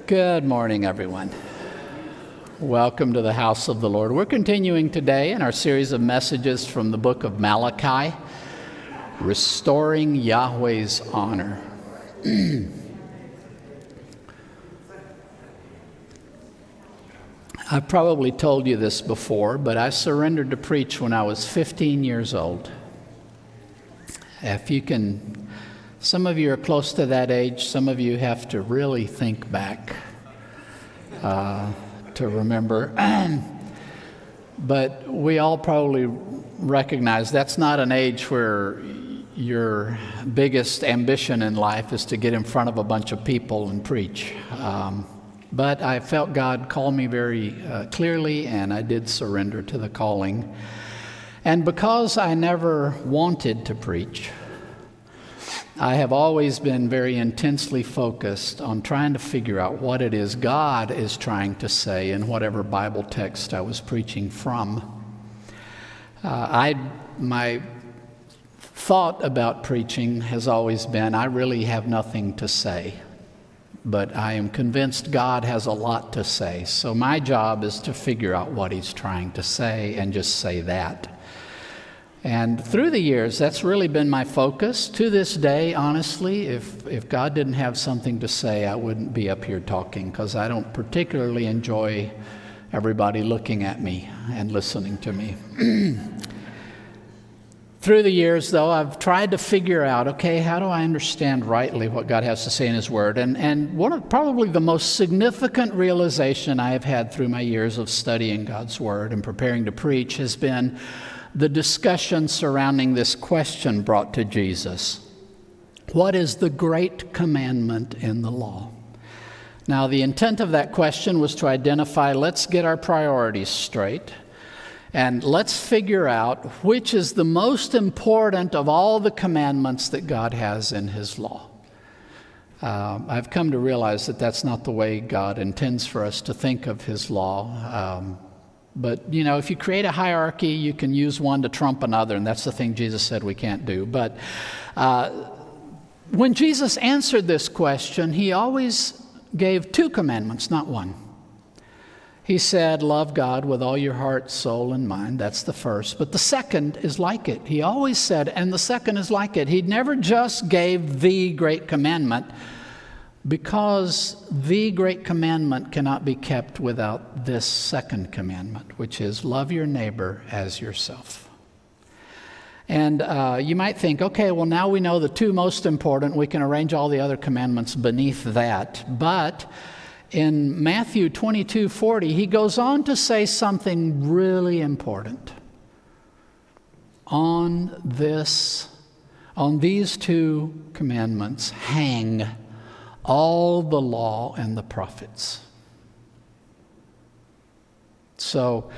Good morning, everyone. Welcome to the house of the Lord. We're continuing today in our series of messages from the book of Malachi, Restoring Yahweh's Honor. I've probably told you this before, but I surrendered to preach when I was 15 years old. If you can, some of you are close to that age, some of you have to really think back to remember. But we all probably recognize that's not an age where your biggest ambition in life is to get in front of a bunch of people and preach. But I felt God call me very clearly, and I did surrender to the calling. And because I never wanted to preach, I have always been very intensely focused on trying to figure out what it is God is trying to say in whatever Bible text I was preaching from. My thought about preaching has always been, I really have nothing to say, but I am convinced God has a lot to say. So my job is to figure out what He's trying to say and just say that. And through the years, that's really been my focus. To this day, honestly, if God didn't have something to say, I wouldn't be up here talking, because I don't particularly enjoy everybody looking at me and listening to me. Through the years, though, I've tried to figure out, okay, how do I understand rightly what God has to say in His Word? And one of probably the most significant realization I have had through my years of studying God's Word and preparing to preach has been the discussion surrounding this question brought to Jesus. What is the great commandment in the law? Now, the intent of that question was to identify, let's get our priorities straight, and let's figure out which is the most important of all the commandments that God has in His law. I've come to realize that that's not the way God intends for us to think of His law. But, you know, if you create a hierarchy, you can use one to trump another, and that's the thing Jesus said we can't do. But when Jesus answered this question, He always gave two commandments, not one. He said, love God with all your heart, soul, and mind. That's the first. But the second is like it. He always said, and the second is like it. He never just gave the great commandment, because the great commandment cannot be kept without this second commandment, which is love your neighbor as yourself. And you might think, okay, well, now we know the two most important. We can arrange all the other commandments beneath that. But in Matthew 22:40, He goes on to say something really important. On these two commandments hang all the law and the prophets. So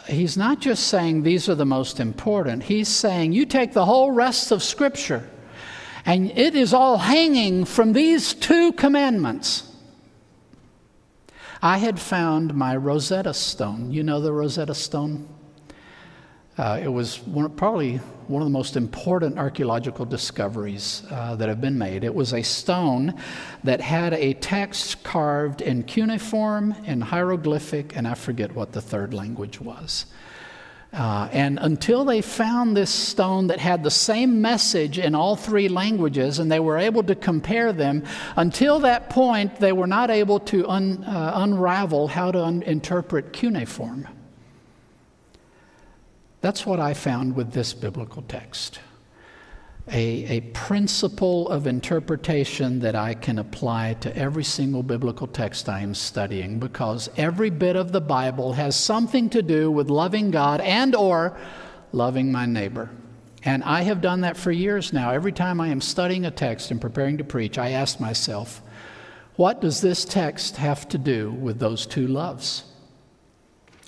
He's not just saying these are the most important. He's saying you take the whole rest of Scripture, and it is all hanging from these two commandments. I had found my Rosetta Stone. You know the Rosetta Stone? It was probably one of the most important archaeological discoveries that have been made. It was a stone that had a text carved in cuneiform, in hieroglyphic, and I forget what the third language was. And until they found this stone that had the same message in all three languages, and they were able to compare them, until that point, they were not able to unravel how to interpret cuneiform. That's what I found with this biblical text. A principle of interpretation that I can apply to every single biblical text I am studying, because every bit of the Bible has something to do with loving God and or loving my neighbor. And I have done that for years now. Every time I am studying a text and preparing to preach, I ask myself, what does this text have to do with those two loves?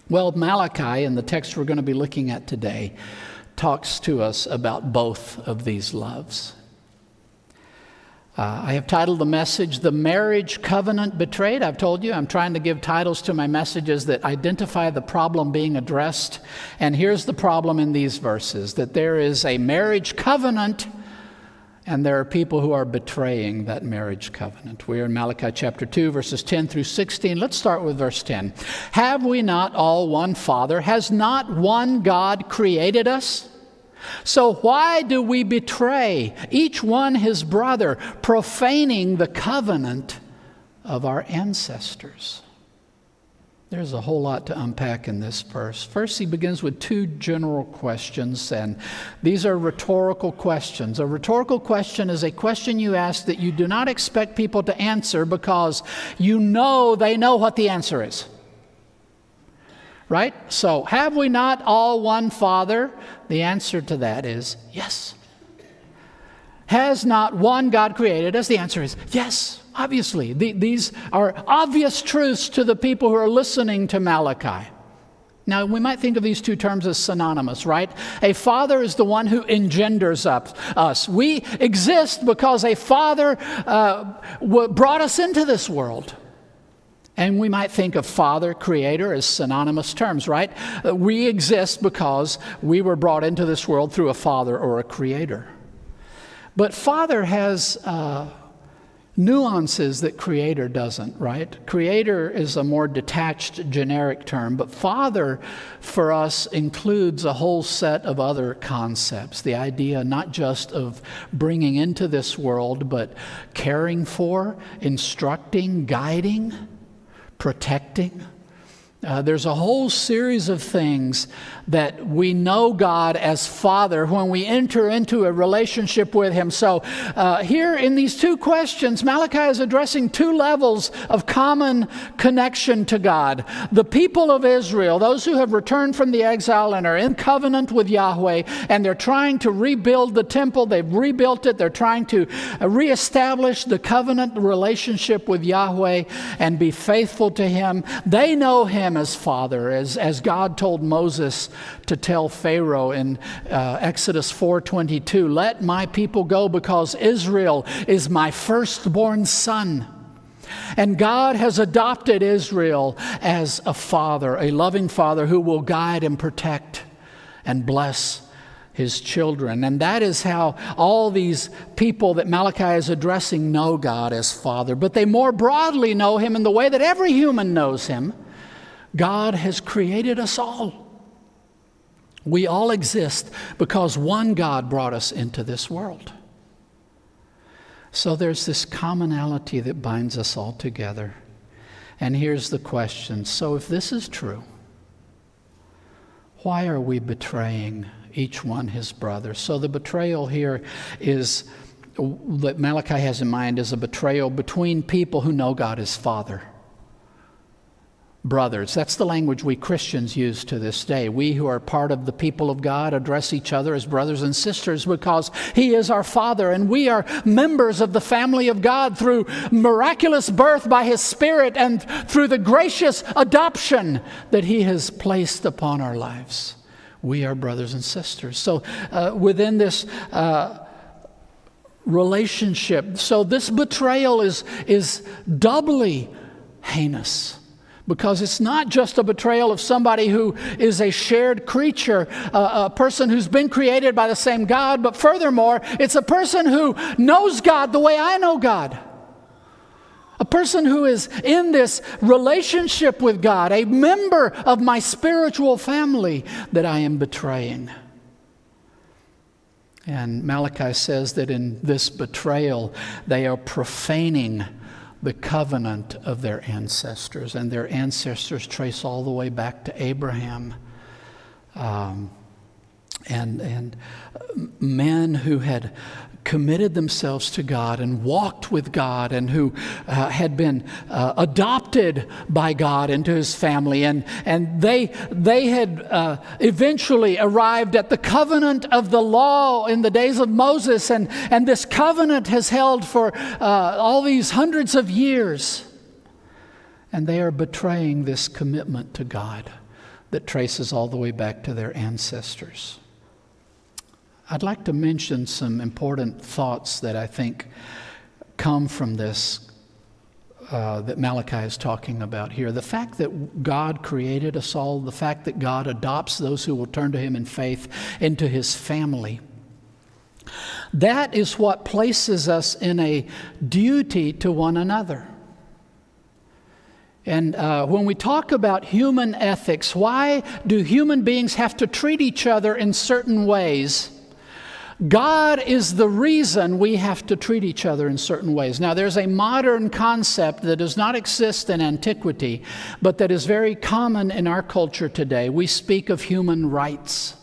Well, Malachi, in the text we're going to be looking at today, talks to us about both of these loves. I have titled the message, The Marriage Covenant Betrayed. I've told you I'm trying to give titles to my messages that identify the problem being addressed. And here's the problem in these verses, that there is a marriage covenant And there are people who are betraying that marriage covenant. We are in Malachi chapter 2, verses 10 through 16. Let's start with verse 10. Have we not all one Father? Has not one God created us? So why do we betray each one his brother, profaning the covenant of our ancestors? There's a whole lot to unpack in this verse. First, he begins with two general questions, and these are rhetorical questions. A rhetorical question is a question you ask that you do not expect people to answer because you know they know what the answer is. Right? So, have we not all one Father? The answer to that is yes. Has not one God created us? The answer is yes. Obviously, these are obvious truths to the people who are listening to Malachi. Now, we might think of these two terms as synonymous, right? A father is the one who engenders us. We exist because a father brought us into this world. And we might think of father, creator as synonymous terms, right? We exist because we were brought into this world through a father or a creator. But father has nuances that creator doesn't, right? Creator is a more detached, generic term, but father for us includes a whole set of other concepts. The idea not just of bringing into this world, but caring for, instructing, guiding, protecting. There's a whole series of things that we know God as Father when we enter into a relationship with Him. So here in these two questions, Malachi is addressing two levels of common connection to God. The people of Israel, those who have returned from the exile and are in covenant with Yahweh, and they're trying to rebuild the temple. They've rebuilt it. They're trying to reestablish the covenant relationship with Yahweh and be faithful to Him. They know Him as Father, as God told Moses to tell Pharaoh in Exodus 4:22, "Let my people go because Israel is my firstborn son." And God has adopted Israel as a father, a loving father who will guide and protect and bless His children. And that is how all these people that Malachi is addressing know God as Father. But they more broadly know Him in the way that every human knows Him. God has created us all. We all exist because one God brought us into this world. So there's this commonality that binds us all together. And here's the question. So if this is true, why are we betraying each one his brother? So the betrayal here is, that Malachi has in mind, is a betrayal between people who know God as Father. Brothers. That's the language we Christians use to this day. We who are part of the people of God address each other as brothers and sisters because He is our Father, and we are members of the family of God through miraculous birth by His Spirit and through the gracious adoption that He has placed upon our lives. We are brothers and sisters. So within this relationship, so this betrayal is doubly heinous. Because it's not just a betrayal of somebody who is a shared creature, a person who's been created by the same God, but furthermore, it's a person who knows God the way I know God. A person who is in this relationship with God, a member of my spiritual family that I am betraying. And Malachi says that in this betrayal, they are profaning the covenant of their ancestors, and their ancestors trace all the way back to Abraham, and men who had committed themselves to God and walked with God, and who had been adopted by God into His family, and they had eventually arrived at the covenant of the law in the days of Moses, and this covenant has held for all these hundreds of years, and they are betraying this commitment to God that traces all the way back to their ancestors. I'd like to mention some important thoughts that I think come from this that Malachi is talking about here. The fact that God created us all, the fact that God adopts those who will turn to Him in faith into His family. That is what places us in a duty to one another. And when we talk about human ethics, why do human beings have to treat each other in certain ways? God is the reason we have to treat each other in certain ways. Now, there's a modern concept that does not exist in antiquity, but that is very common in our culture today. We speak of human rights.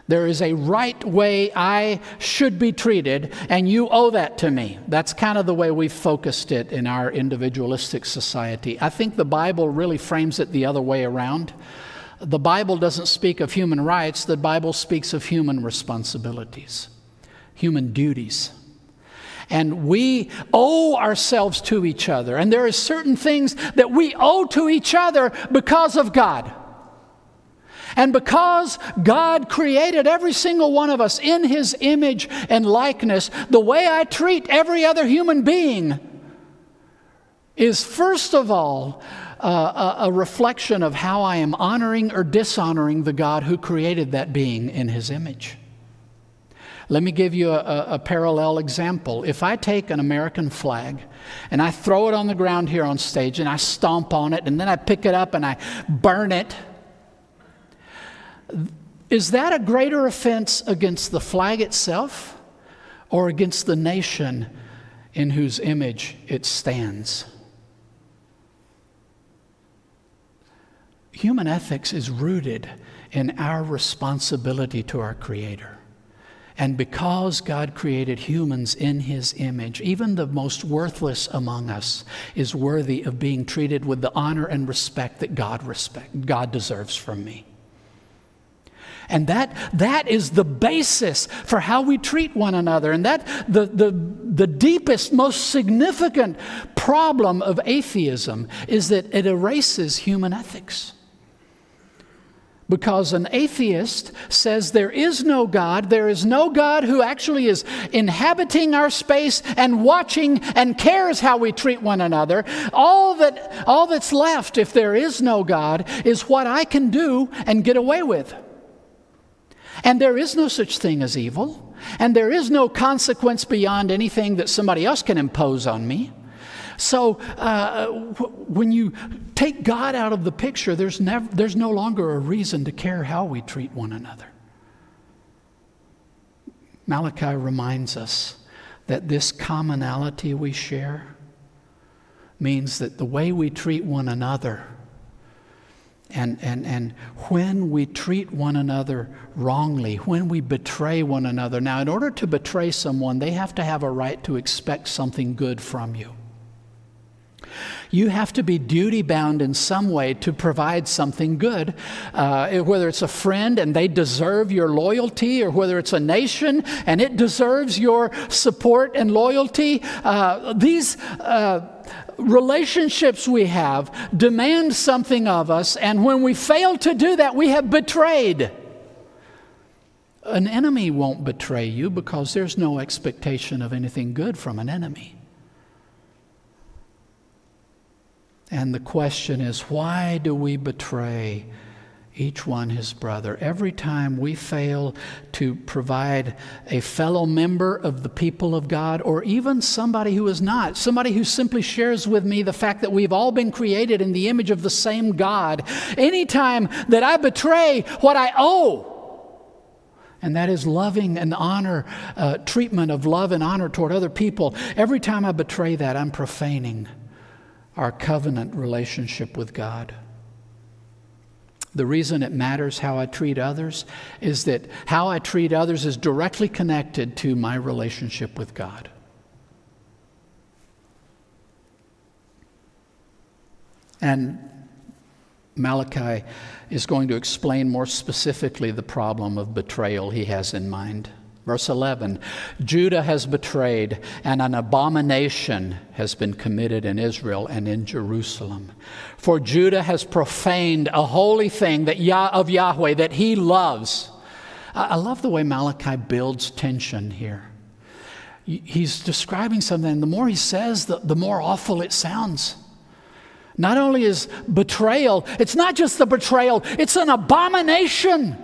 There is a right way I should be treated, and you owe that to me. That's kind of the way we've focused it in our individualistic society. I think the Bible really frames it the other way around. The Bible doesn't speak of human rights. The Bible speaks of human responsibilities, human duties. And we owe ourselves to each other. And there are certain things that we owe to each other because of God. And because God created every single one of us in His image and likeness, the way I treat every other human being is, first of all, a reflection of how I am honoring or dishonoring the God who created that being in His image. Let me give you a parallel example. If I take an American flag and I throw it on the ground here on stage and I stomp on it and then I pick it up and I burn it, is that a greater offense against the flag itself or against the nation in whose image it stands? Human ethics is rooted in our responsibility to our Creator. And because God created humans in His image, even the most worthless among us is worthy of being treated with the honor and respect that God deserves from me. And that is the basis for how we treat one another. And that the deepest, most significant problem of atheism is that it erases human ethics. Because an atheist says there is no God who actually is inhabiting our space and watching and cares how we treat one another. All that's left, if there is no God, is what I can do and get away with. And there is no such thing as evil. And there is no consequence beyond anything that somebody else can impose on me. So when you take God out of the picture, there's no longer a reason to care how we treat one another. Malachi reminds us that this commonality we share means that the way we treat one another and when we treat one another wrongly, when we betray one another. Now, in order to betray someone, they have to have a right to expect something good from you. You have to be duty-bound in some way to provide something good, whether it's a friend and they deserve your loyalty, or whether it's a nation and it deserves your support and loyalty. These relationships we have demand something of us, and when we fail to do that, we have betrayed. An enemy won't betray you because there's no expectation of anything good from an enemy. And the question is, why do we betray each one his brother? Every time we fail to provide a fellow member of the people of God, or even somebody who is not, somebody who simply shares with me the fact that we've all been created in the image of the same God, anytime that I betray what I owe, and that is loving and honor, treatment of love and honor toward other people, every time I betray that, I'm profaning our covenant relationship with God. The reason it matters how I treat others is that how I treat others is directly connected to my relationship with God. And Malachi is going to explain more specifically the problem of betrayal he has in mind. Verse 11, Judah has betrayed, and an abomination has been committed in Israel and in Jerusalem. For Judah has profaned a holy thing of Yahweh that he loves. I love the way Malachi builds tension here. He's describing something, and the more he says, the more awful it sounds. Not only is betrayal, it's not just the betrayal, it's an abomination.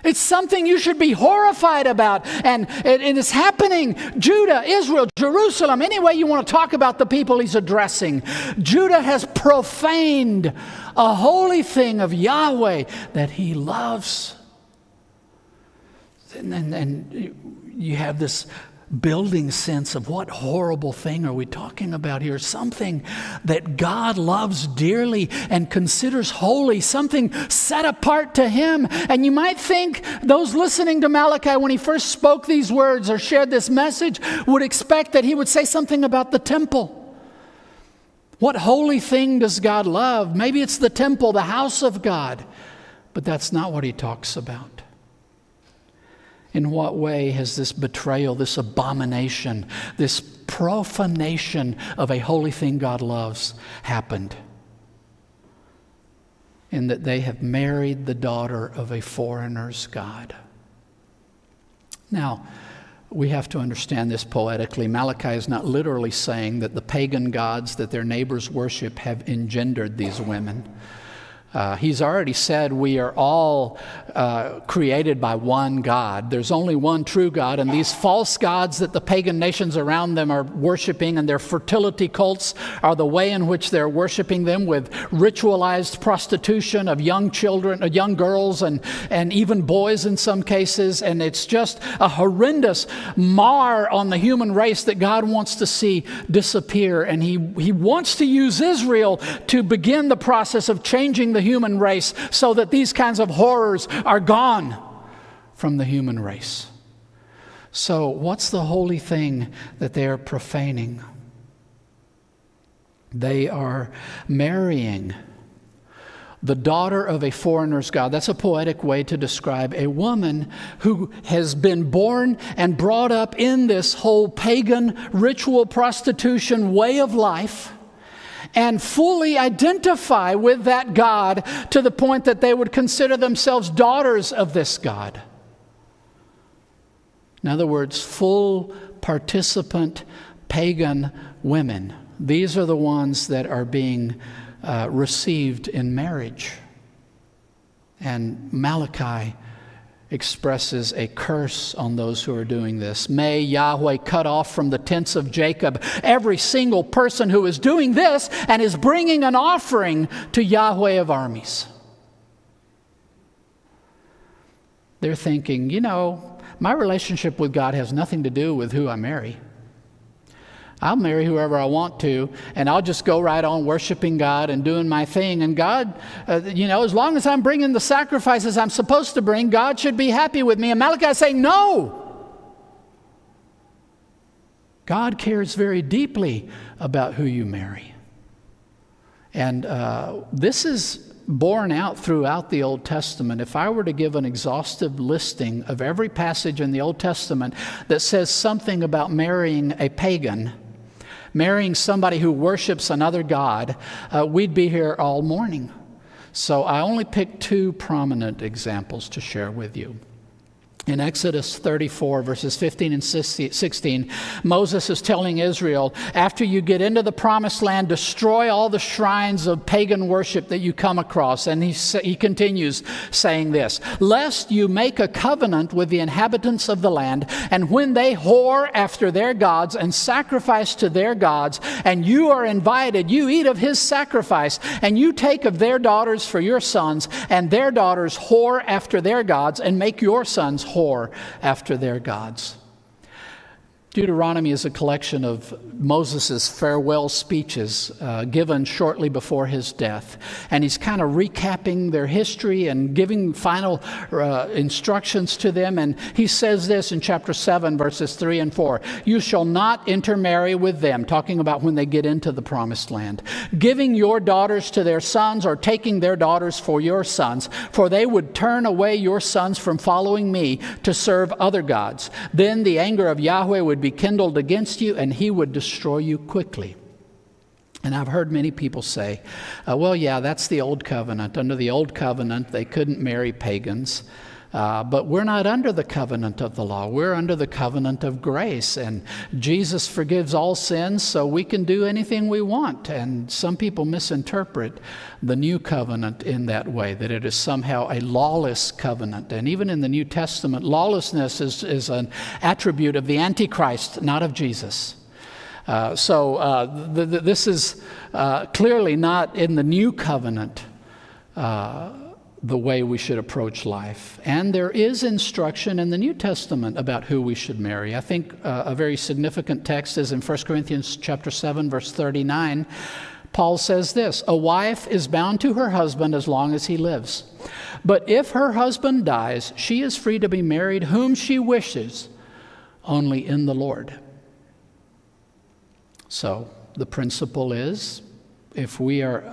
It's something you should be horrified about. And it is happening. Judah, Israel, Jerusalem, any way you want to talk about the people he's addressing. Judah has profaned a holy thing of Yahweh that he loves. And you have this building sense of what horrible thing are we talking about here? Something that God loves dearly and considers holy, something set apart to him. And you might think those listening to Malachi when he first spoke these words or shared this message would expect that he would say something about the temple. What holy thing does God love? Maybe it's the temple, the house of God. But that's not what he talks about. In what way has this betrayal, this abomination, this profanation of a holy thing God loves happened? In that they have married the daughter of a foreigner's God. Now, we have to understand this poetically. Malachi is not literally saying that the pagan gods that their neighbors worship have engendered these women. He's already said we are all created by one God. There's only one true God, and these false gods that the pagan nations around them are worshiping and their fertility cults are the way in which they're worshiping them with ritualized prostitution of young children, young girls, and even boys in some cases. And it's just a horrendous mar on the human race that God wants to see disappear. And he wants to use Israel to begin the process of changing the human race so that these kinds of horrors are gone from the human race. So what's the holy thing that they are profaning? They are marrying the daughter of a foreigner's God. That's a poetic way to describe a woman who has been born and brought up in this whole pagan ritual prostitution way of life, and fully identify with that God to the point that they would consider themselves daughters of this God. In other words, full participant pagan women. These are the ones that are being received in marriage. And Malachi expresses a curse on those who are doing this. May Yahweh cut off from the tents of Jacob every single person who is doing this and is bringing an offering to Yahweh of armies. They're thinking, my relationship with God has nothing to do with who I marry. I'll marry whoever I want to, and I'll just go right on worshiping God and doing my thing. And God, as long as I'm bringing the sacrifices I'm supposed to bring, God should be happy with me. And Malachi is saying, no. God cares very deeply about who you marry. And this is borne out throughout the Old Testament. If I were to give an exhaustive listing of every passage in the Old Testament that says something about marrying a pagan, marrying somebody who worships another god, we'd be here all morning. So I only picked two prominent examples to share with you. In Exodus 34, verses 15 and 16, Moses is telling Israel, after you get into the promised land, destroy all the shrines of pagan worship that you come across. And he continues saying this, lest you make a covenant with the inhabitants of the land, and when they whore after their gods and sacrifice to their gods, and you are invited, you eat of his sacrifice, and you take of their daughters for your sons, and their daughters whore after their gods, and make your sons whore after their gods. Deuteronomy is a collection of Moses' farewell speeches given shortly before his death. And he's kind of recapping their history and giving final instructions to them. And he says this in chapter 7, verses 3 and 4. You shall not intermarry with them, talking about when they get into the promised land, giving your daughters to their sons or taking their daughters for your sons, for they would turn away your sons from following me to serve other gods. Then the anger of Yahweh would be kindled against you, and he would destroy you quickly. And I've heard many people say, well, yeah, that's the old covenant. Under the old covenant, they couldn't marry pagans. But we're not under the covenant of the law. We're under the covenant of grace. And Jesus forgives all sins, so we can do anything we want. And some people misinterpret the new covenant in that way, that it is somehow a lawless covenant. And even in the New Testament, lawlessness is an attribute of the Antichrist, not of Jesus. This is clearly not in the new covenant the way we should approach life. And there is instruction in the New Testament about who we should marry. I think a very significant text is in 1 Corinthians chapter 7, verse 39. Paul says this, "A wife is bound to her husband as long as he lives. But if her husband dies, she is free to be married whom she wishes, only in the Lord." So the principle is, if we are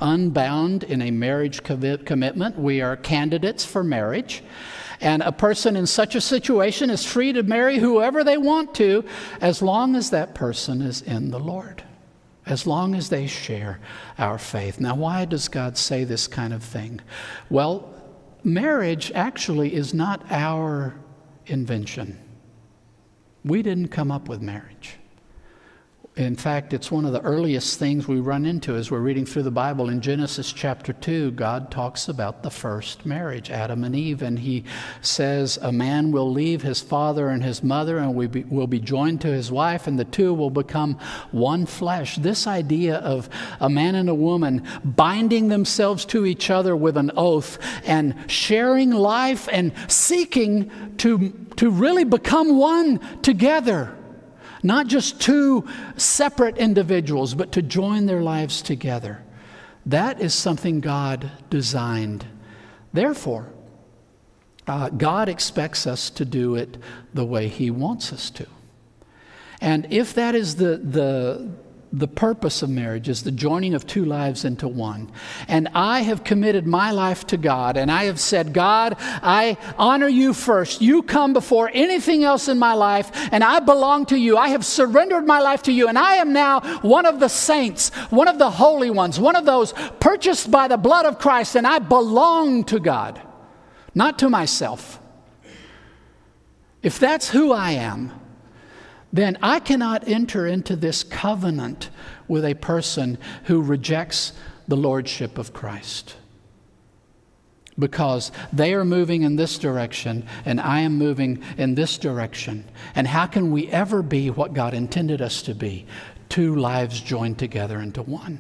unbound in a marriage commitment, we are candidates for marriage. And a person in such a situation is free to marry whoever they want to, as long as that person is in the Lord, as long as they share our faith. Now, why does God say this kind of thing? Well, marriage actually is not our invention. We didn't come up with marriage. In fact, it's one of the earliest things we run into as we're reading through the Bible. In Genesis chapter 2, God talks about the first marriage, Adam and Eve, and he says, "A man will leave his father and his mother and will be joined to his wife, and the two will become one flesh." This idea of a man and a woman binding themselves to each other with an oath and sharing life and seeking to really become one together. Not just two separate individuals, but to join their lives together. That is something God designed. Therefore, God expects us to do it the way He wants us to. And if that is the purpose of marriage, is the joining of two lives into one, and I have committed my life to God, and I have said, "God, I honor you first. You come before anything else in my life, and I belong to you. I have surrendered my life to you, and I am now one of the saints, one of the holy ones, one of those purchased by the blood of Christ, and I belong to God, not to myself." If that's who I am, then I cannot enter into this covenant with a person who rejects the lordship of Christ, because they are moving in this direction and I am moving in this direction. And how can we ever be what God intended us to be? Two lives joined together into one.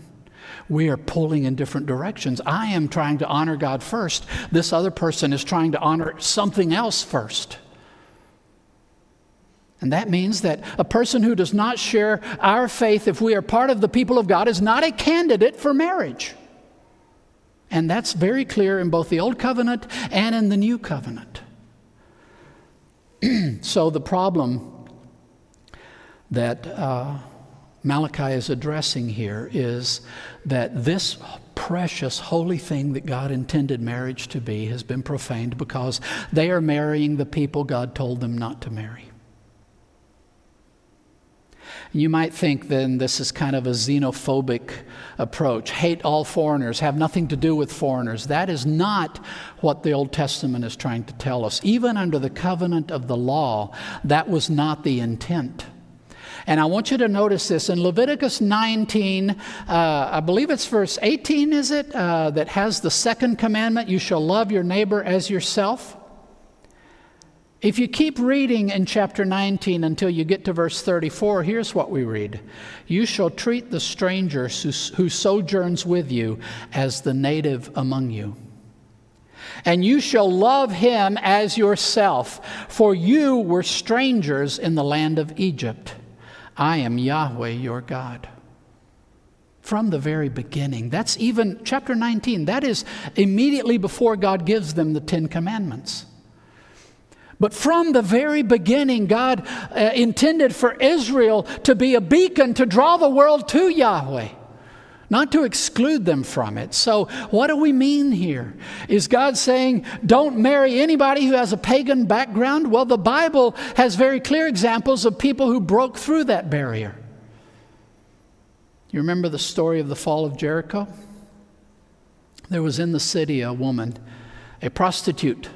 We are pulling in different directions. I am trying to honor God first. This other person is trying to honor something else first. And that means that a person who does not share our faith, if we are part of the people of God, is not a candidate for marriage. And that's very clear in both the Old Covenant and in the New Covenant. So the problem that Malachi is addressing here is that this precious, holy thing that God intended marriage to be has been profaned because they are marrying the people God told them not to marry. You might think then this is kind of a xenophobic approach. Hate all foreigners, have nothing to do with foreigners. That is not what the Old Testament is trying to tell us. Even under the covenant of the law, that was not the intent. And I want you to notice this. In Leviticus 19, I believe it's verse 18, is it? That has the second commandment, "You shall love your neighbor as yourself." If you keep reading in chapter 19 until you get to verse 34, here's what we read. "You shall treat the stranger who sojourns with you as the native among you. And you shall love him as yourself, for you were strangers in the land of Egypt. I am Yahweh your God." From the very beginning. That's even chapter 19. That is immediately before God gives them the 10 Commandments. But from the very beginning, God intended for Israel to be a beacon to draw the world to Yahweh, not to exclude them from it. So what do we mean here? Is God saying, don't marry anybody who has a pagan background? Well, the Bible has very clear examples of people who broke through that barrier. You remember the story of the fall of Jericho? There was in the city a woman, a prostitute.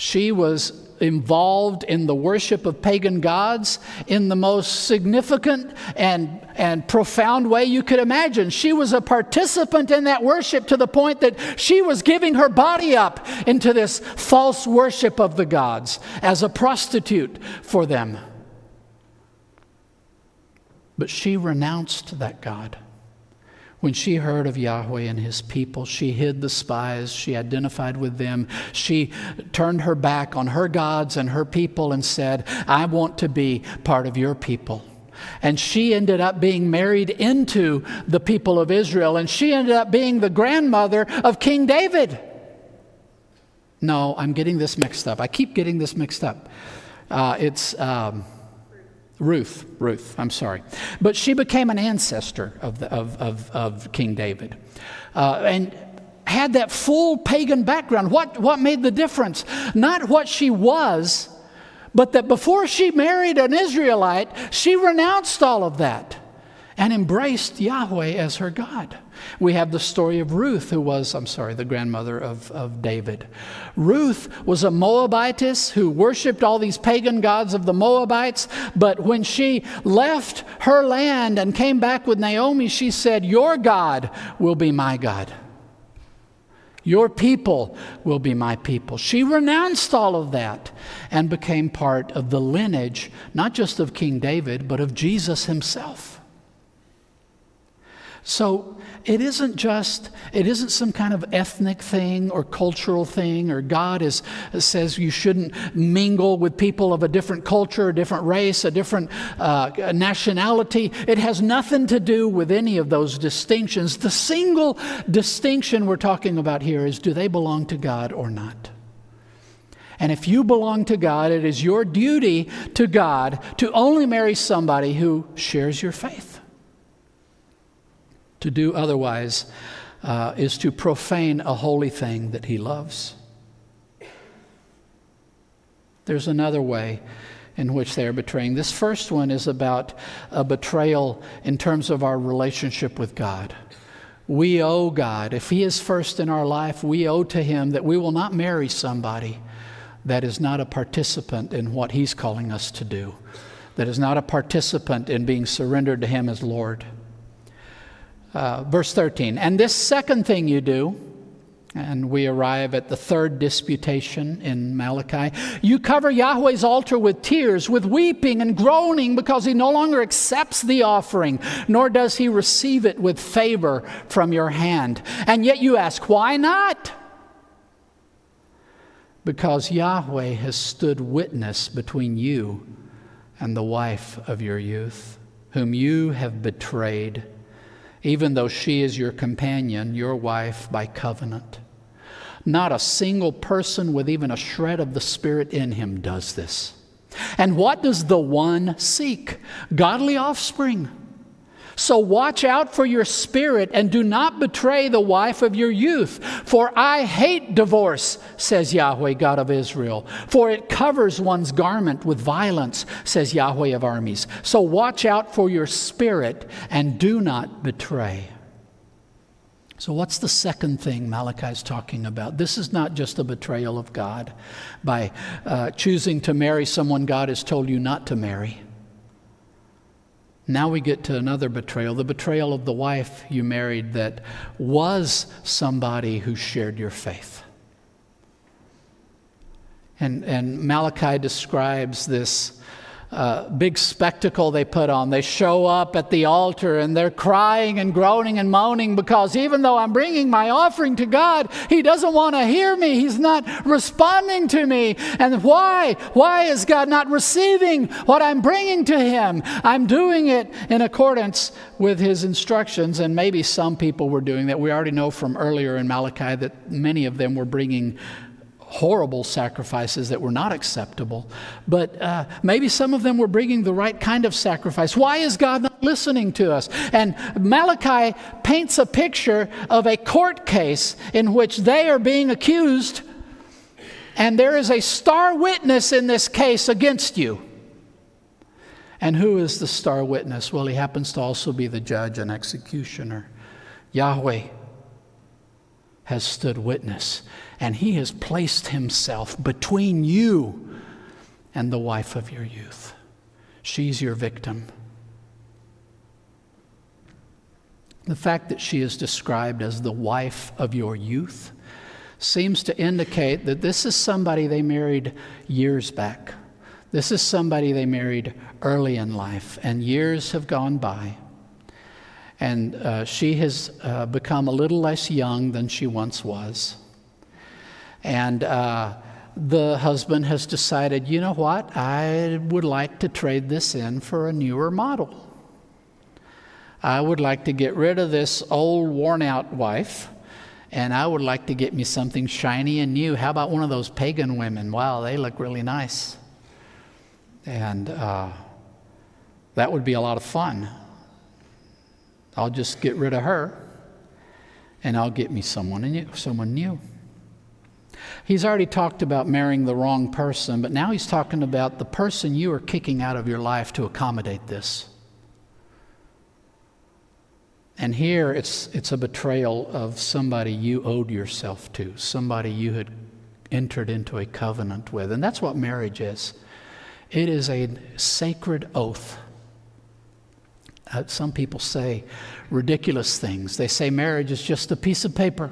She was involved in the worship of pagan gods in the most significant and profound way you could imagine. She was a participant in that worship to the point that she was giving her body up into this false worship of the gods as a prostitute for them. But she renounced that God. When she heard of Yahweh and his people, she hid the spies. She identified with them. She turned her back on her gods and her people and said, I want to be part of your people. And she ended up being married into the people of Israel. And she ended up being the grandmother of King David. No, I'm getting this mixed up. I keep getting this mixed up. It's Ruth, I'm sorry. But she became an ancestor of King David. And had that full pagan background. What made the difference? Not what she was, but that before she married an Israelite, she renounced all of that and embraced Yahweh as her God. We have the story of Ruth, who was, the grandmother of David. Ruth was a Moabitess who worshiped all these pagan gods of the Moabites, but when she left her land and came back with Naomi, she said, your God will be my God. Your people will be my people. She renounced all of that and became part of the lineage, not just of King David, but of Jesus himself. So it isn't some kind of ethnic thing or cultural thing, or God says you shouldn't mingle with people of a different culture, a different race, a different nationality. It has nothing to do with any of those distinctions. The single distinction we're talking about here is, do they belong to God or not? And if you belong to God, it is your duty to God to only marry somebody who shares your faith. To do otherwise is to profane a holy thing that he loves. There's another way in which they are betraying. This first one is about a betrayal in terms of our relationship with God. We owe God, if he is first in our life, we owe to him that we will not marry somebody that is not a participant in what he's calling us to do, that is not a participant in being surrendered to him as Lord. Verse 13, and this second thing you do, and we arrive at the third disputation in Malachi, you cover Yahweh's altar with tears, with weeping and groaning, because he no longer accepts the offering, nor does he receive it with favor from your hand. And yet you ask, why not? Because Yahweh has stood witness between you and the wife of your youth, whom you have betrayed, even though she is your companion, your wife by covenant. Not a single person with even a shred of the Spirit in him does this. And what does the one seek? Godly offspring. So watch out for your spirit and do not betray the wife of your youth. For I hate divorce, says Yahweh, God of Israel. For it covers one's garment with violence, says Yahweh of armies. So watch out for your spirit and do not betray. So what's the second thing Malachi is talking about? This is not just a betrayal of God by choosing to marry someone God has told you not to marry. Now we get to another betrayal, the betrayal of the wife you married that was somebody who shared your faith. And Malachi describes this big spectacle they put on. They show up at the altar and they're crying and groaning and moaning because even though I'm bringing my offering to God, he doesn't want to hear me. He's not responding to me. And why? Why is God not receiving what I'm bringing to him? I'm doing it in accordance with his instructions, and maybe some people were doing that. We already know from earlier in Malachi that many of them were bringing horrible sacrifices that were not acceptable, but maybe some of them were bringing the right kind of sacrifice. Why is God not listening to us? And Malachi paints a picture of a court case in which they are being accused, and there is a star witness in this case against you. And who is the star witness? Well, he happens to also be the judge and executioner. Yahweh has stood witness, and he has placed himself between you and the wife of your youth. She's your victim. The fact that she is described as the wife of your youth seems to indicate that this is somebody they married years back. This is somebody they married early in life, and years have gone by. And she has become a little less young than she once was. And the husband has decided, you know what, I would like to trade this in for a newer model. I would like to get rid of this old, worn-out wife, and I would like to get me something shiny and new. How about one of those pagan women? Wow, they look really nice. And that would be a lot of fun. I'll just get rid of her, and I'll get me someone new. He's already talked about marrying the wrong person, but now he's talking about the person you are kicking out of your life to accommodate this. And here it's a betrayal of somebody you owed yourself to, somebody you had entered into a covenant with. And that's what marriage is. It is a sacred oath. Some people say ridiculous things. They say marriage is just a piece of paper.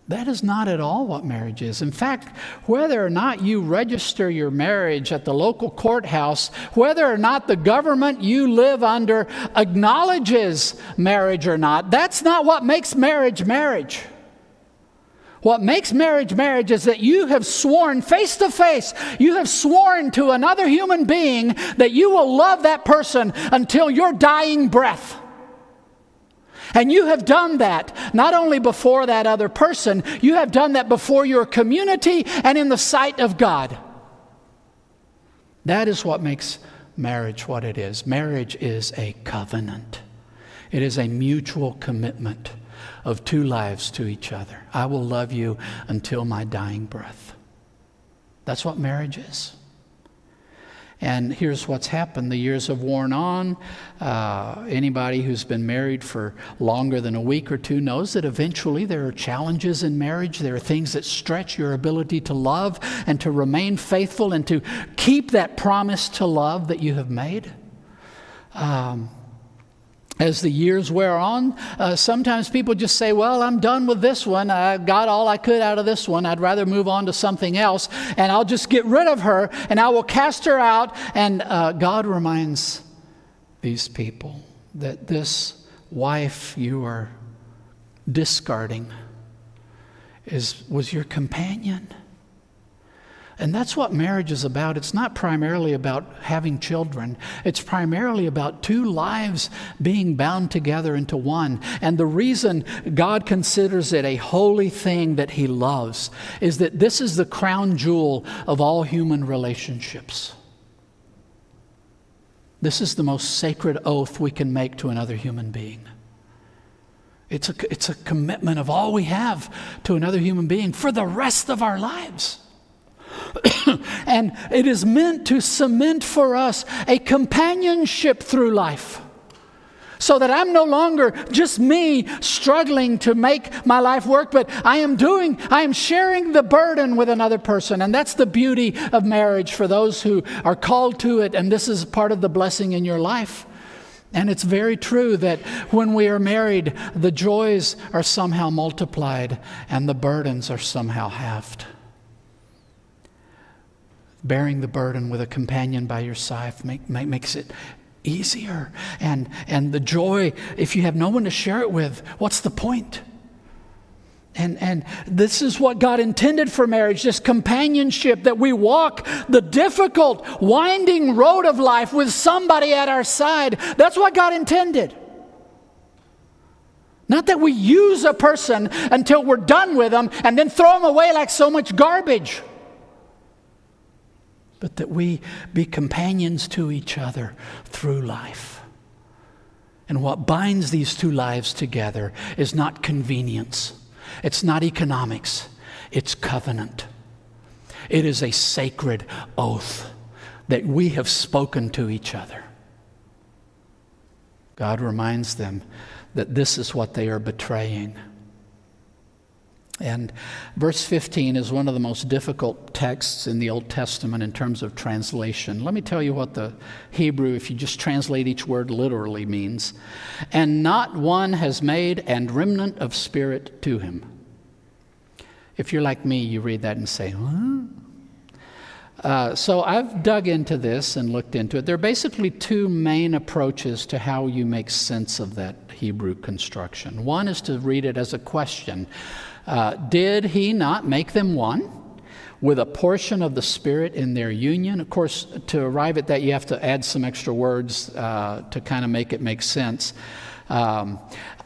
That is not at all what marriage is. In fact, whether or not you register your marriage at the local courthouse, whether or not the government you live under acknowledges marriage or not, that's not what makes marriage marriage. What makes marriage marriage is that you have sworn face to face, you have sworn to another human being that you will love that person until your dying breath. And you have done that not only before that other person, you have done that before your community and in the sight of God. That is what makes marriage what it is. Marriage is a covenant. It is a mutual commitment of two lives to each other. I will love you until my dying breath. That's what marriage is. And here's what's happened. The years have worn on. Anybody who's been married for longer than a week or two knows that eventually there are challenges in marriage. There are things that stretch your ability to love and to remain faithful and to keep that promise to love that you have made. As the years wear on, sometimes people just say, well, I'm done with this one. I got all I could out of this one. I'd rather move on to something else, and I'll just get rid of her, and I will cast her out. And God reminds these people that this wife you are discarding was your companion. And that's what marriage is about. It's not primarily about having children. It's primarily about two lives being bound together into one. And the reason God considers it a holy thing that He loves is that this is the crown jewel of all human relationships. This is the most sacred oath we can make to another human being. It's a commitment of all we have to another human being for the rest of our lives. And it is meant to cement for us a companionship through life, so that I'm no longer just me struggling to make my life work, but I am sharing the burden with another person. And that's the beauty of marriage for those who are called to it, and this is part of the blessing in your life. And it's very true that when we are married, the joys are somehow multiplied and the burdens are somehow halved. Bearing the burden with a companion by your side makes it easier. And the joy, if you have no one to share it with, what's the point? And this is what God intended for marriage, this companionship, that we walk the difficult, winding road of life with somebody at our side. That's what God intended. Not that we use a person until we're done with them and then throw them away like so much garbage, but that we be companions to each other through life. And what binds these two lives together is not convenience. It's not economics. It's covenant. It is a sacred oath that we have spoken to each other. God reminds them that this is what they are betraying. And verse 15 is one of the most difficult texts in the Old Testament in terms of translation. Let me tell you what the Hebrew, if you just translate each word literally, means. And not one has made and remnant of spirit to him. If you're like me, you read that and say, huh? So I've dug into this and looked into it. There are basically two main approaches to how you make sense of that Hebrew construction. One is to read it as a question. Did he not make them one with a portion of the Spirit in their union? Of course, to arrive at that, you have to add some extra words to kind of make it make sense.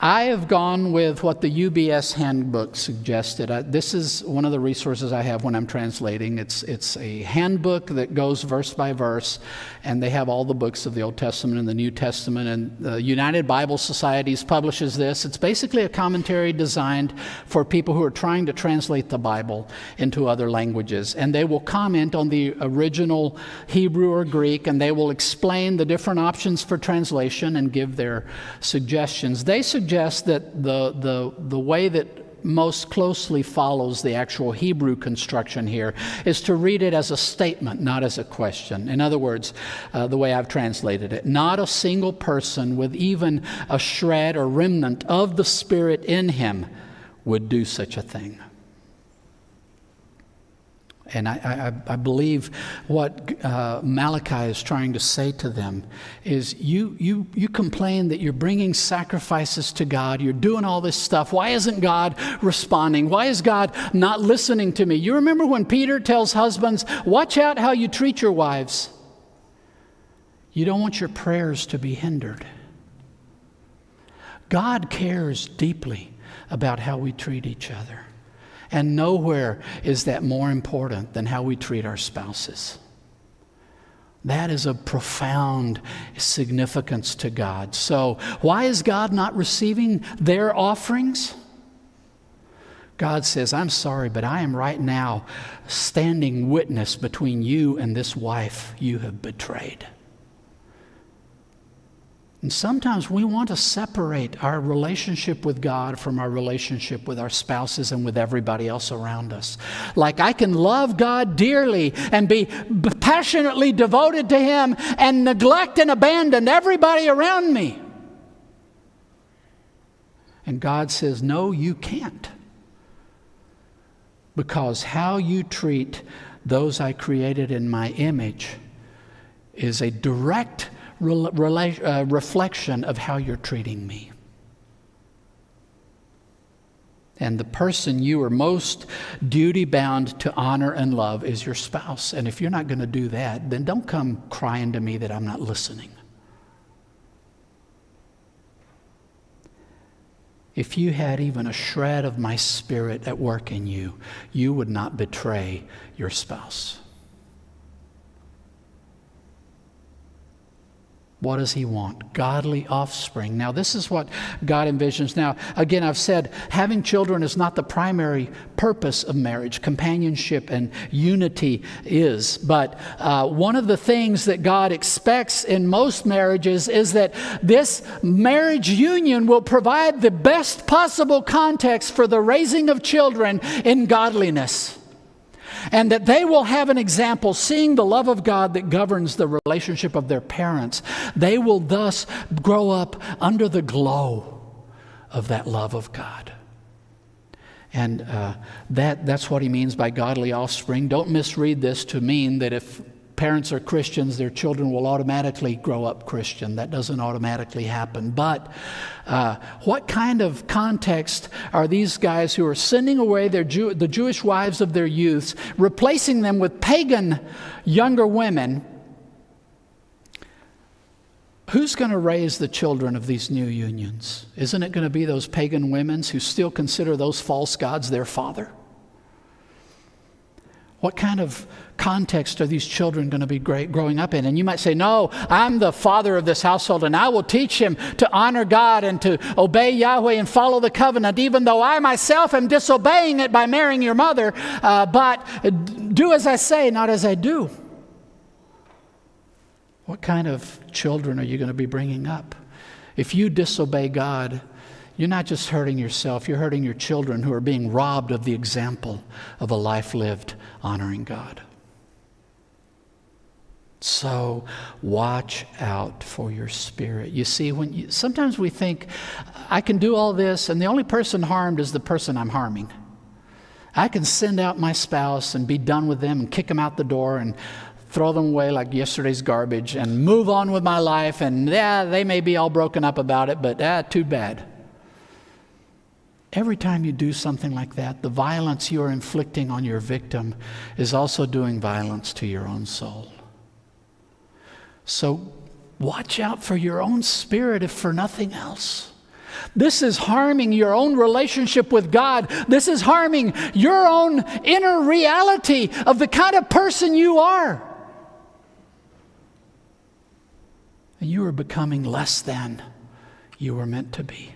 I have gone with what the UBS handbook suggested. This is one of the resources I have when I'm translating. It's a handbook that goes verse by verse, and they have all the books of the Old Testament and the New Testament, and the United Bible Societies publishes this. It's basically a commentary designed for people who are trying to translate the Bible into other languages, and they will comment on the original Hebrew or Greek, and they will explain the different options for translation and give their suggestions. They suggest that the way that most closely follows the actual Hebrew construction here is to read it as a statement, not as a question. In other words, the way I've translated it, not a single person with even a shred or remnant of the Spirit in him would do such a thing. And I believe what Malachi is trying to say to them is you complain that you're bringing sacrifices to God. You're doing all this stuff. Why isn't God responding? Why is God not listening to me? You remember when Peter tells husbands, watch out how you treat your wives. You don't want your prayers to be hindered. God cares deeply about how we treat each other. And nowhere is that more important than how we treat our spouses. That is of profound significance to God. So why is God not receiving their offerings? God says, I'm sorry, but I am right now standing witness between you and this wife you have betrayed. And sometimes we want to separate our relationship with God from our relationship with our spouses and with everybody else around us. Like I can love God dearly and be passionately devoted to Him and neglect and abandon everybody around me. And God says, no, you can't. Because how you treat those I created in my image is a direct reflection of how you're treating me. And the person you are most duty-bound to honor and love is your spouse. And if you're not going to do that, then don't come crying to me that I'm not listening. If you had even a shred of my Spirit at work in you, you would not betray your spouse. What does He want? Godly offspring. Now, this is what God envisions. Now, again, I've said having children is not the primary purpose of marriage. Companionship and unity is. But one of the things that God expects in most marriages is that this marriage union will provide the best possible context for the raising of children in godliness. And that they will have an example, seeing the love of God that governs the relationship of their parents. They will thus grow up under the glow of that love of God. And that's what He means by godly offspring. Don't misread this to mean that if parents are Christians, their children will automatically grow up Christian. That doesn't automatically happen. But what kind of context are these guys who are sending away the Jewish wives of their youths, replacing them with pagan younger women? Who's going to raise the children of these new unions? Isn't it going to be those pagan women who still consider those false gods their father? What kind of context are these children going to be growing up in? And you might say, no, I'm the father of this household and I will teach him to honor God and to obey Yahweh and follow the covenant, even though I myself am disobeying it by marrying your mother. But do as I say, not as I do. What kind of children are you going to be bringing up? If you disobey God, you're not just hurting yourself, you're hurting your children who are being robbed of the example of a life lived honoring God. So watch out for your spirit. You see, sometimes we think, I can do all this, and the only person harmed is the person I'm harming. I can send out my spouse and be done with them and kick them out the door and throw them away like yesterday's garbage and move on with my life, and they may be all broken up about it, but too bad. Every time you do something like that, the violence you are inflicting on your victim is also doing violence to your own soul. So watch out for your own spirit, if for nothing else. This is harming your own relationship with God. This is harming your own inner reality of the kind of person you are. And you are becoming less than you were meant to be.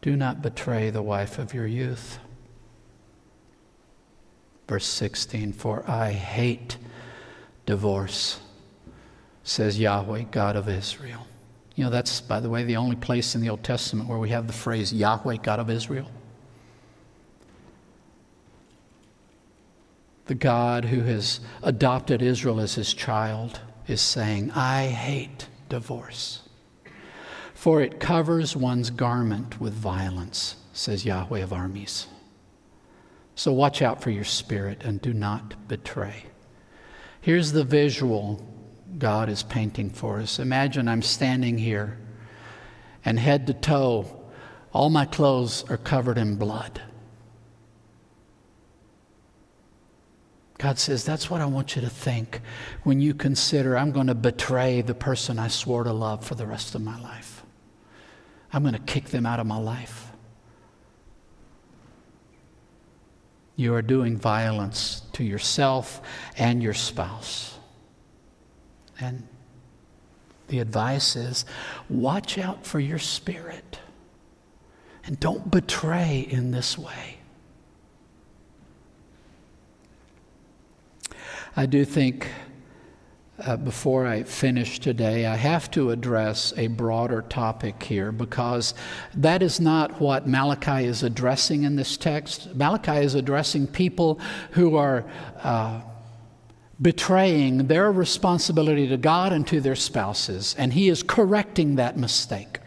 Do not betray the wife of your youth. Verse 16, for I hate divorce, says Yahweh, God of Israel. You know, that's, by the way, the only place in the Old Testament where we have the phrase Yahweh, God of Israel. The God who has adopted Israel as his child is saying, I hate divorce, for it covers one's garment with violence, says Yahweh of armies. So watch out for your spirit and do not betray. Here's the visual God is painting for us. Imagine I'm standing here and head to toe, all my clothes are covered in blood. God says, that's what I want you to think when you consider I'm going to betray the person I swore to love for the rest of my life. I'm going to kick them out of my life. You are doing violence to yourself and your spouse. And the advice is, watch out for your spirit and don't betray in this way. I do think before I finish today, I have to address a broader topic here, because that is not what Malachi is addressing in this text. Malachi is addressing people who are betraying their responsibility to God and to their spouses, and he is correcting that mistake.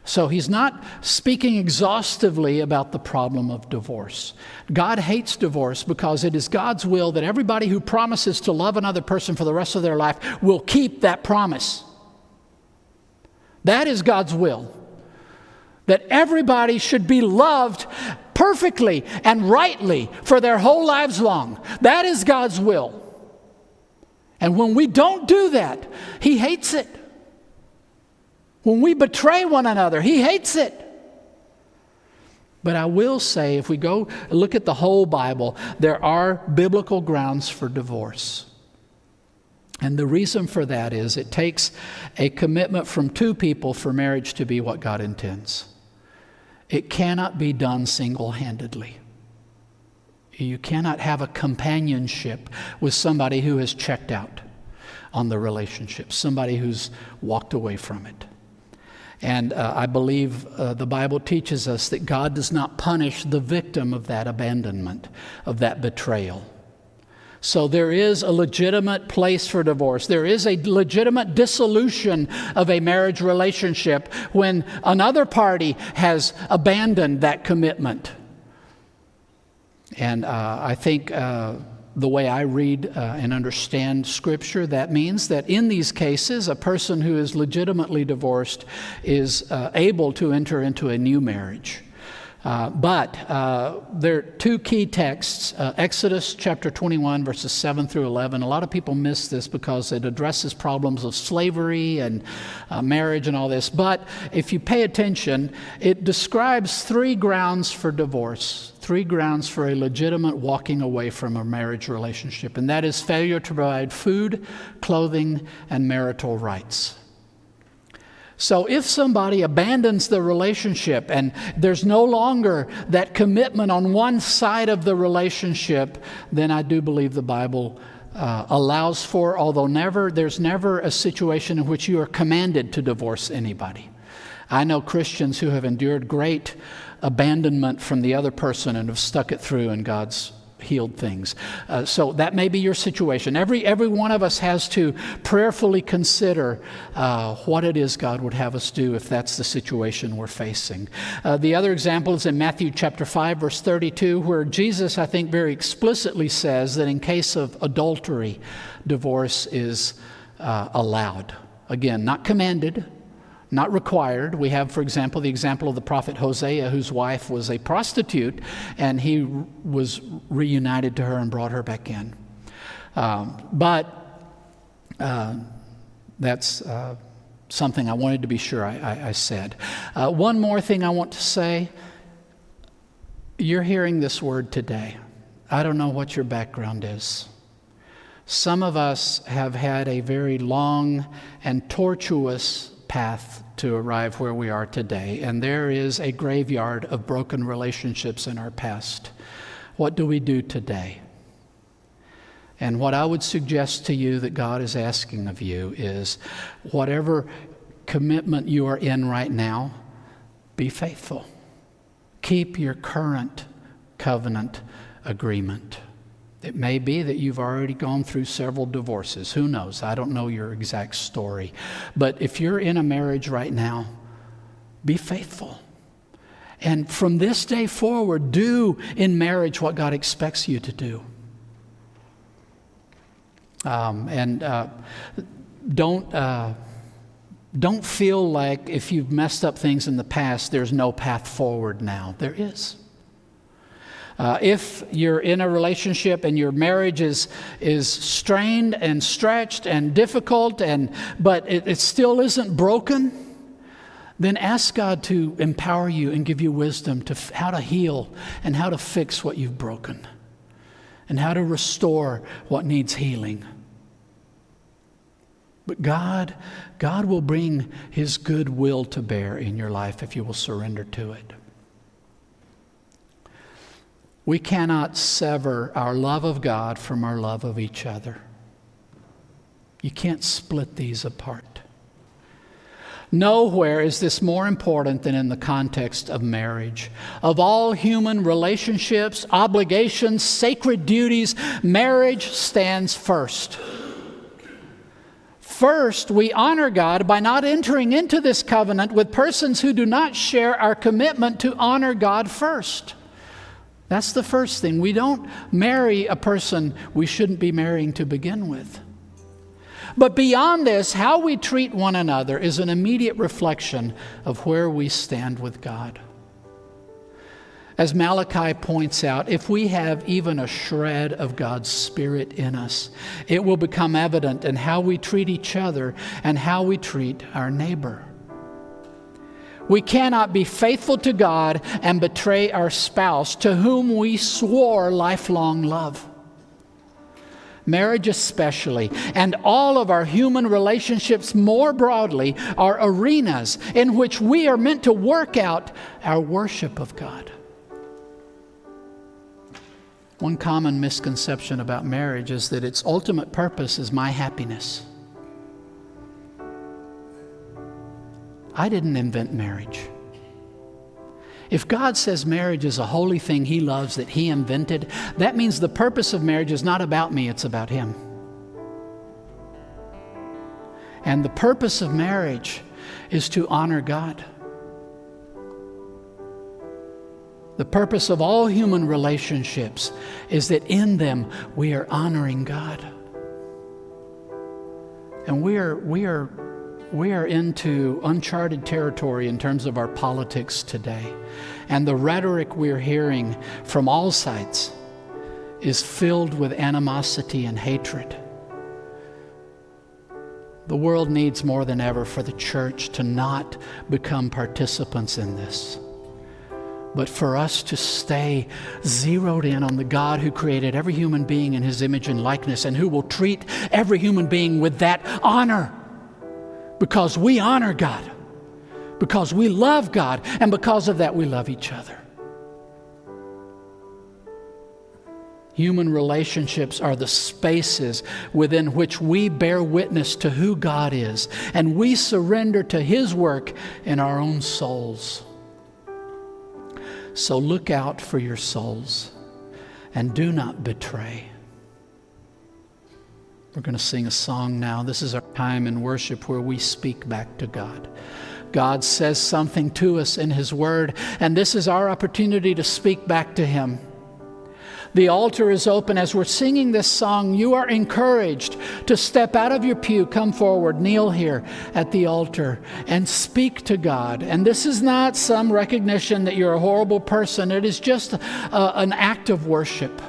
So he's not speaking exhaustively about the problem of divorce. God hates divorce because it is God's will that everybody who promises to love another person for the rest of their life will keep that promise. That is God's will. That everybody should be loved perfectly and rightly for their whole lives long. That is God's will. And when we don't do that, he hates it. When we betray one another, he hates it. But I will say, if we go look at the whole Bible, there are biblical grounds for divorce. And the reason for that is it takes a commitment from two people for marriage to be what God intends. It cannot be done single-handedly. You cannot have a companionship with somebody who has checked out on the relationship, somebody who's walked away from it. And I believe the Bible teaches us that God does not punish the victim of that abandonment, of that betrayal. So there is a legitimate place for divorce. There is a legitimate dissolution of a marriage relationship when another party has abandoned that commitment. And I think the way I read and understand Scripture, that means that in these cases, a person who is legitimately divorced is able to enter into a new marriage. But there are two key texts, Exodus chapter 21, verses 7 through 11. A lot of people miss this because it addresses problems of slavery and marriage and all this. But if you pay attention, it describes three grounds for divorce, three grounds for a legitimate walking away from a marriage relationship. And that is failure to provide food, clothing, and marital rights. So if somebody abandons the relationship and there's no longer that commitment on one side of the relationship, then I do believe the Bible allows for, although there's never a situation in which you are commanded to divorce anybody. I know Christians who have endured great abandonment from the other person and have stuck it through, and God's healed things. So that may be your situation. Every one of us has to prayerfully consider what it is God would have us do if that's the situation we're facing. The other example is in Matthew chapter 5, verse 32, where Jesus, I think, very explicitly says that in case of adultery, divorce is allowed. Again, not commanded, not required. We have, for example, the example of the prophet Hosea, whose wife was a prostitute, and he was reunited to her and brought her back in. But that's something I wanted to be sure I said. One more thing I want to say. You're hearing this word today. I don't know what your background is. Some of us have had a very long and tortuous path to arrive where we are today, and there is a graveyard of broken relationships in our past. What do we do today? And what I would suggest to you that God is asking of you is, whatever commitment you are in right now, be faithful. Keep your current covenant agreement. It may be that you've already gone through several divorces. Who knows? I don't know your exact story. But if you're in a marriage right now, be faithful. And from this day forward, do in marriage what God expects you to do. Don't feel like if you've messed up things in the past, there's no path forward now. There is. If you're in a relationship and your marriage is strained and stretched and difficult, but it still isn't broken, then ask God to empower you and give you wisdom to how to heal and how to fix what you've broken and how to restore what needs healing. But God will bring His good will to bear in your life if you will surrender to it. We cannot sever our love of God from our love of each other. You can't split these apart. Nowhere is this more important than in the context of marriage. Of all human relationships, obligations, sacred duties, marriage stands first. First, we honor God by not entering into this covenant with persons who do not share our commitment to honor God first. That's the first thing. We don't marry a person we shouldn't be marrying to begin with. But beyond this, how we treat one another is an immediate reflection of where we stand with God. As Malachi points out, if we have even a shred of God's Spirit in us, it will become evident in how we treat each other and how we treat our neighbor. We cannot be faithful to God and betray our spouse, to whom we swore lifelong love. Marriage especially, and all of our human relationships more broadly, are arenas in which we are meant to work out our worship of God. One common misconception about marriage is that its ultimate purpose is my happiness. I didn't invent marriage. If God says marriage is a holy thing He loves that He invented, that means the purpose of marriage is not about me, it's about Him. And the purpose of marriage is to honor God. The purpose of all human relationships is that in them we are honoring God. And we are into uncharted territory in terms of our politics today. And the rhetoric we're hearing from all sides is filled with animosity and hatred. The world needs more than ever for the church to not become participants in this, but for us to stay zeroed in on the God who created every human being in His image and likeness, and who will treat every human being with that honor. Because we honor God, because we love God, and because of that we love each other. Human relationships are the spaces within which we bear witness to who God is, and we surrender to His work in our own souls. So look out for your souls and do not betray. We're going to sing a song now. This is our time in worship where we speak back to God. God says something to us in His Word, and this is our opportunity to speak back to Him. The altar is open. As we're singing this song, you are encouraged to step out of your pew, come forward, kneel here at the altar, and speak to God. And this is not some recognition that you're a horrible person. It is just an act of worship.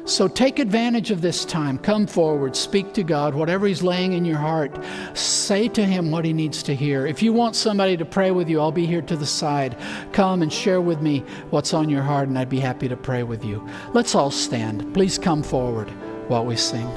So take advantage of this time. Come forward, speak to God, whatever He's laying in your heart. Say to Him what He needs to hear. If you want somebody to pray with you, I'll be here to the side. Come and share with me what's on your heart, and I'd be happy to pray with you. Let's all stand. Please come forward while we sing.